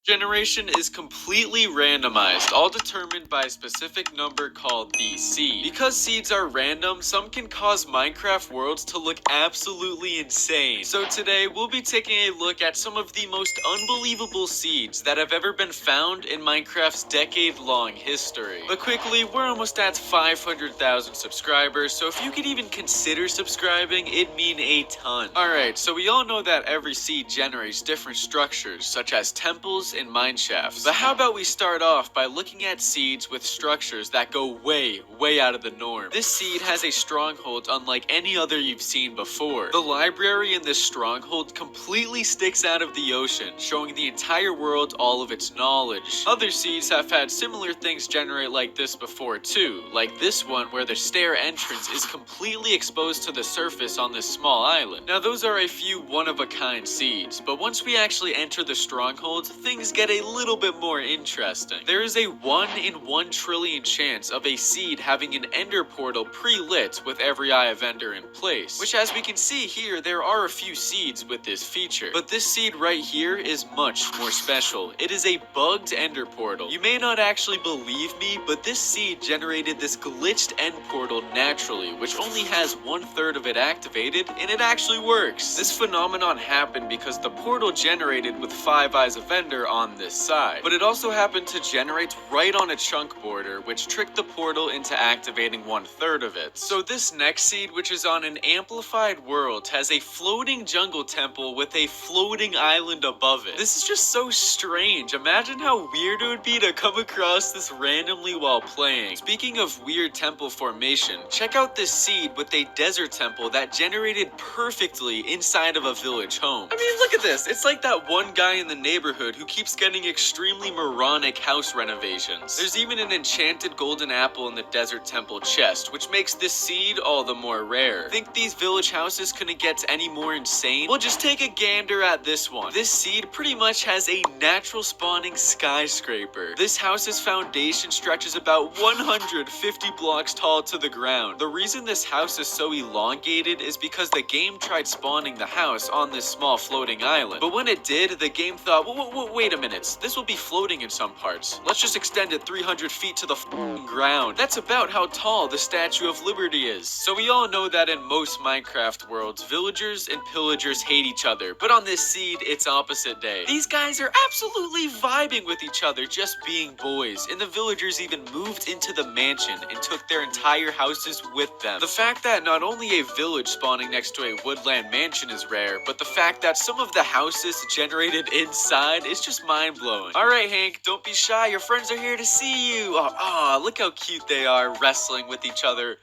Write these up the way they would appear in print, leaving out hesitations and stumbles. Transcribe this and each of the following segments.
Generation is completely randomized, all determined by a specific number called the seed. Because seeds are random, some can cause Minecraft worlds to look absolutely insane. So today, we'll be taking a look at some of the most unbelievable seeds that have ever been found in Minecraft's decade-long history. But quickly, we're almost at 500,000 subscribers, so if you could even consider subscribing, it'd mean a ton. Alright, so we all know that every seed generates different structures, such as temples and mine shafts. But how about we start off by looking at seeds with structures that go way out of the norm. This seed has a stronghold unlike any other you've seen before. The library in this stronghold completely sticks out of the ocean, showing the entire world all of its knowledge. Other seeds have had similar things generate like this before too, like this one where the stair entrance is completely exposed to the surface on this small island. Now those are a few one-of-a-kind seeds, but once we actually enter the stronghold, things get a little bit more interesting. There is a 1 in 1 trillion chance of a seed having an ender portal pre-lit with every eye of ender in place, which as we can see here, there are a few seeds with this feature. But this seed right here is much more special. It is a bugged ender portal. You may not actually believe me, but this seed generated this glitched end portal naturally, which only has 1/3 of it activated, and it actually works. This phenomenon happened because the portal generated with 5 eyes of ender on this side, but it also happened to generate right on a chunk border, which tricked the portal into activating 1/3 of it. So this next seed, which is on an amplified world, has a floating jungle temple with a floating island above it. This is just so strange. Imagine how weird it would be to come across this randomly while playing. Speaking of weird temple formation, check out this seed with a desert temple that generated perfectly inside of a village home. I mean, look at this. It's like that one guy in the neighborhood who keeps getting extremely moronic house renovations. There's even an enchanted golden apple in the desert temple chest, which makes this seed all the more rare. Think these village houses couldn't get any more insane? Well, just take a gander at this one. This seed pretty much has a natural spawning skyscraper. This house's foundation stretches about 150 blocks tall to the ground. The reason this house is so elongated is because the game tried spawning the house on this small floating island. But when it did, the game thought, wait a minute, this will be floating in some parts. Let's just extend it 300 feet to the ground. That's about how tall the Statue of Liberty is. So we all know that in most Minecraft worlds, villagers and pillagers hate each other. But on this seed, it's opposite day. These guys are absolutely vibing with each other, just being boys. And the villagers even moved into the mansion and took their entire houses with them. The fact that not only a village spawning next to a woodland mansion is rare, but the fact that some of the houses generated inside is just mind-blowing. Alright, Hank, don't be shy. Your friends are here to see you. Look how cute they are wrestling with each other.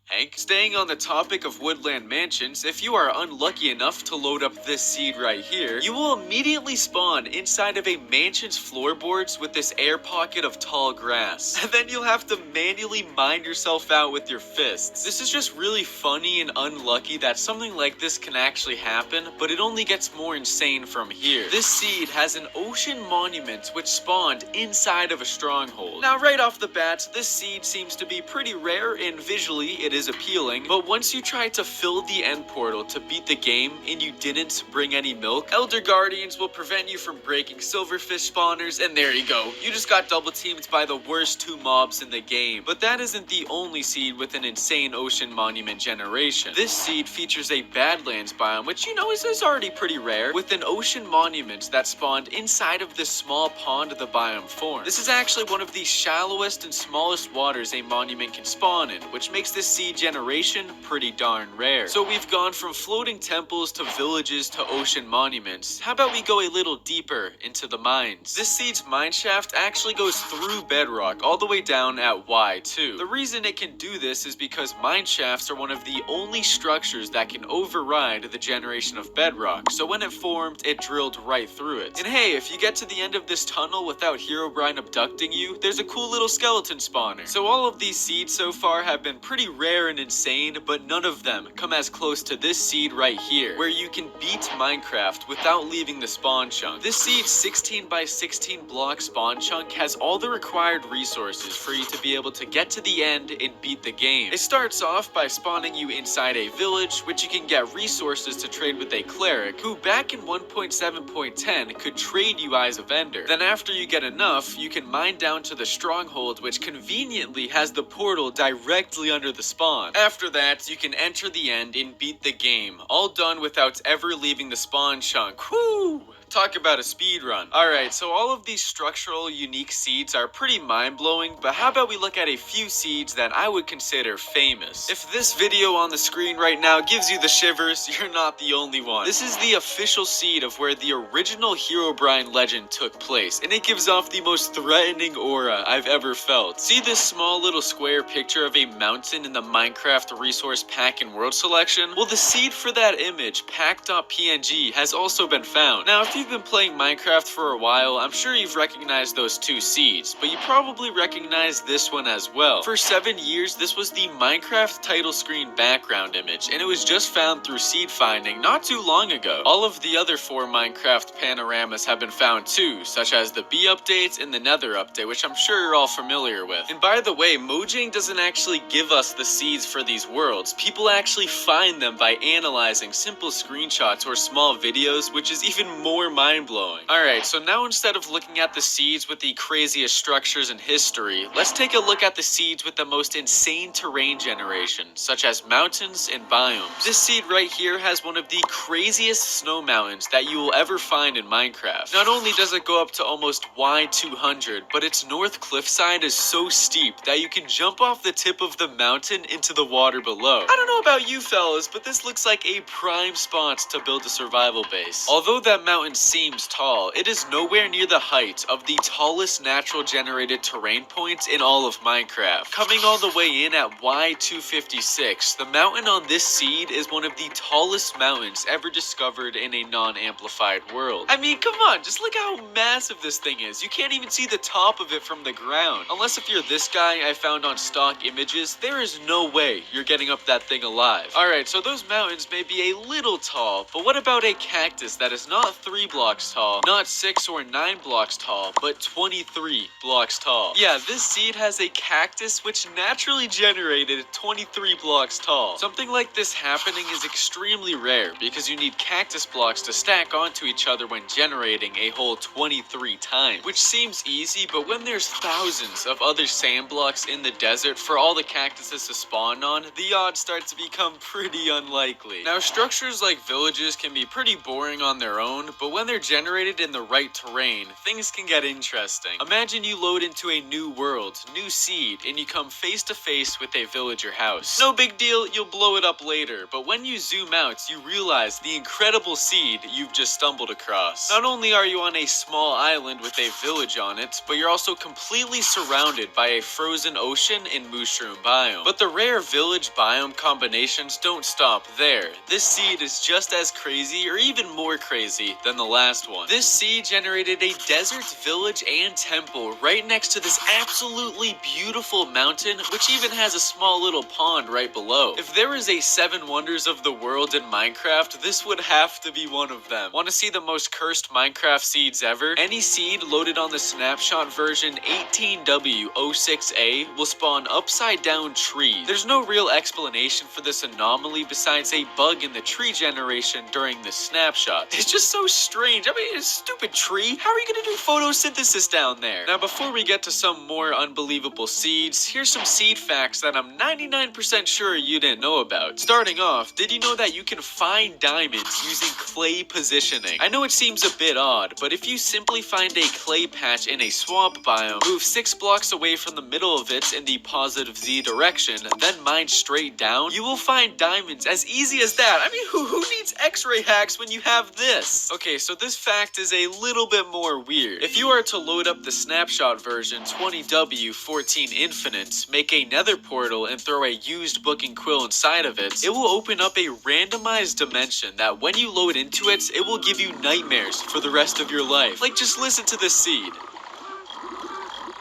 Hank? Staying on the topic of woodland mansions, if you are unlucky enough to load up this seed right here, you will immediately spawn inside of a mansion's floorboards with this air pocket of tall grass. And then you'll have to manually mine yourself out with your fists. This is just really funny and unlucky that something like this can actually happen, but it only gets more insane from here. This seed has an ocean monument which spawned inside of a stronghold. Now right off the bat, this seed seems to be pretty rare and visually it is appealing, but once you try to fill the end portal to beat the game and you didn't bring any milk, Elder Guardians will prevent you from breaking silverfish spawners, and there you go. You just got double teamed by the worst 2 mobs in the game. But that isn't the only seed with an insane ocean monument generation. This seed features a Badlands biome, which you know is already pretty rare, with an ocean monument that spawned inside of this small pond the biome formed. This is actually one of the shallowest and smallest waters a monument can spawn in, which makes this seed generation pretty darn rare. So we've gone from floating temples to villages to ocean monuments. How about we go a little deeper into the mines? This seed's mine shaft actually goes through bedrock all the way down at Y2. The reason it can do this is because mine shafts are one of the only structures that can override the generation of bedrock. So when it formed, it drilled right through it. And hey, if you get to the end of this tunnel without Herobrine abducting you, there's a cool little skeleton spawner. So all of these seeds so far have been pretty rare rare and insane, but none of them come as close to this seed right here, where you can beat Minecraft without leaving the spawn chunk. This seed's 16 by 16 block spawn chunk has all the required resources for you to be able to get to the end and beat the game. It starts off by spawning you inside a village, which you can get resources to trade with a cleric, who back in 1.7.10 could trade you Eyes of Ender. Then after you get enough, you can mine down to the stronghold, which conveniently has the portal directly under the spawn. After that, you can enter the end and beat the game, all done without ever leaving the spawn chunk. Whoo! Talk about a speed run. Alright, so all of these structural unique seeds are pretty mind-blowing, but how about we look at a few seeds that I would consider famous? If this video on the screen right now gives you the shivers, you're not the only one. This is the official seed of where the original Herobrine legend took place, and it gives off the most threatening aura I've ever felt. See this small little square picture of a mountain in the Minecraft resource pack and world selection? Well, the seed for that image, pack.png, has also been found. Now, if you've been playing Minecraft for a while, I'm sure you've recognized those two seeds, but you probably recognize this one as well. For 7 years, this was the Minecraft title screen background image, and it was just found through seed finding not too long ago. All of the other 4 Minecraft panoramas have been found too, such as the Bee updates and the Nether update, which I'm sure you're all familiar with. And by the way, Mojang doesn't actually give us the seeds for these worlds. People actually find them by analyzing simple screenshots or small videos, which is even more mind-blowing. Alright, so now instead of looking at the seeds with the craziest structures in history, let's take a look at the seeds with the most insane terrain generation, such as mountains and biomes. This seed right here has one of the craziest snow mountains that you will ever find in Minecraft. Not only does it go up to almost Y200, but its north cliffside is so steep that you can jump off the tip of the mountain into the water below. I don't know about you fellas, but this looks like a prime spot to build a survival base. Although that mountain seems tall, it is nowhere near the height of the tallest natural generated terrain points in all of Minecraft. Coming all the way in at Y256, the mountain on this seed is one of the tallest mountains ever discovered in a non-amplified world. I mean, come on, just look how massive this thing is. You can't even see the top of it from the ground. Unless if you're this guy I found on stock images, there is no way you're getting up that thing alive. Alright, so those mountains may be a little tall, but what about a cactus that is not 3 blocks tall, not 6 or 9 blocks tall, but 23 blocks tall? Yeah, this seed has a cactus which naturally generated 23 blocks tall. Something like this happening is extremely rare because you need cactus blocks to stack onto each other when generating a whole 23 times, which seems easy, but when there's thousands of other sand blocks in the desert for all the cactuses to spawn on, the odds start to become pretty unlikely. Now, structures like villages can be pretty boring on their own, but when they're generated in the right terrain, things can get interesting. Imagine you load into a new world, new seed, and you come face to face with a villager house. No big deal, you'll blow it up later, but when you zoom out, you realize the incredible seed you've just stumbled across. Not only are you on a small island with a village on it, but you're also completely surrounded by a frozen ocean and mushroom biome. But the rare village biome combinations don't stop there. This seed is just as crazy or even more crazy than the last one. This seed generated a desert village and temple right next to this absolutely beautiful mountain, which even has a small little pond right below. If there is a 7 wonders of the world in Minecraft, this would have to be one of them. Want to see the most cursed Minecraft seeds ever? Any seed loaded on the snapshot version 18W06A will spawn upside down trees. There's no real explanation for this anomaly besides a bug in the tree generation during the snapshot. It's just so strange. I mean, it's a stupid tree. How are you gonna do photosynthesis down there? Now, before we get to some more unbelievable seeds, here's some seed facts that I'm 99% sure you didn't know about. Starting off, did you know that you can find diamonds using clay positioning? I know it seems a bit odd, but if you simply find a clay patch in a swamp biome, move 6 blocks away from the middle of it in the positive Z direction, then mine straight down, you will find diamonds as easy as that. I mean, who needs X-ray hacks when you have this? Okay, so this fact is a little bit more weird. If you are to load up the snapshot version 20W14 Infinite, make a nether portal, and throw a used book and quill inside of it, it will open up a randomized dimension that when you load into it, it will give you nightmares for the rest of your life. Like, just listen to this seed.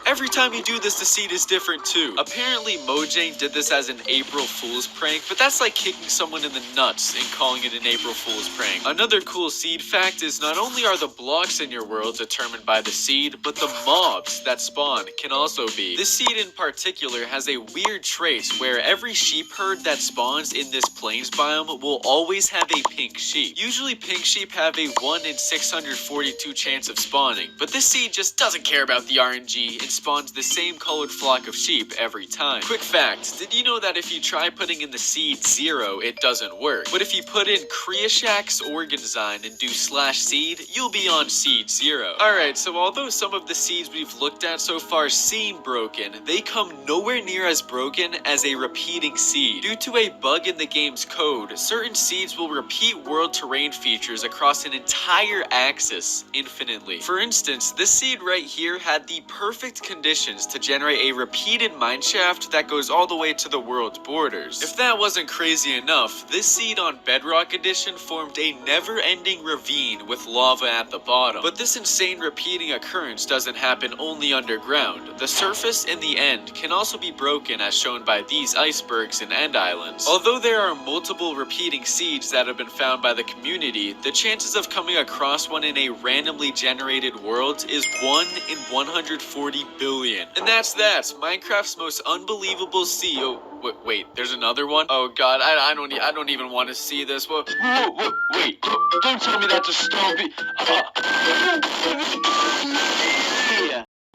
Every time you do this, the seed is different too. Apparently, Mojang did this as an April Fool's prank, but that's like kicking someone in the nuts and calling it an April Fool's prank. Another cool seed fact is not only are the blocks in your world determined by the seed, but the mobs that spawn can also be. This seed in particular has a weird trait where every sheep herd that spawns in this plains biome will always have a pink sheep. Usually pink sheep have a 1 in 642 chance of spawning, but this seed just doesn't care about the RNG and spawns the same colored flock of sheep every time. Quick fact, did you know that if you try putting in the seed 0, it doesn't work? But if you put in Kreoshak's organ design and do /seed, you'll be on seed 0. Alright, so although some of the seeds we've looked at so far seem broken, they come nowhere near as broken as a repeating seed. Due to a bug in the game's code, certain seeds will repeat world terrain features across an entire axis infinitely. For instance, this seed right here had the perfect conditions to generate a repeated mineshaft that goes all the way to the world's borders. If that wasn't crazy enough, this seed on Bedrock Edition formed a never-ending ravine with lava at the bottom. But this insane repeating occurrence doesn't happen only underground. The surface and the end can also be broken as shown by these icebergs and end islands. Although there are multiple repeating seeds that have been found by the community, the chances of coming across one in a randomly generated world is 1 in 140 billion. And that's that. Minecraft's most unbelievable seed. Oh, wait, there's another one? Oh god, I don't even want to see this. Whoa, wait, don't tell me that's a stone.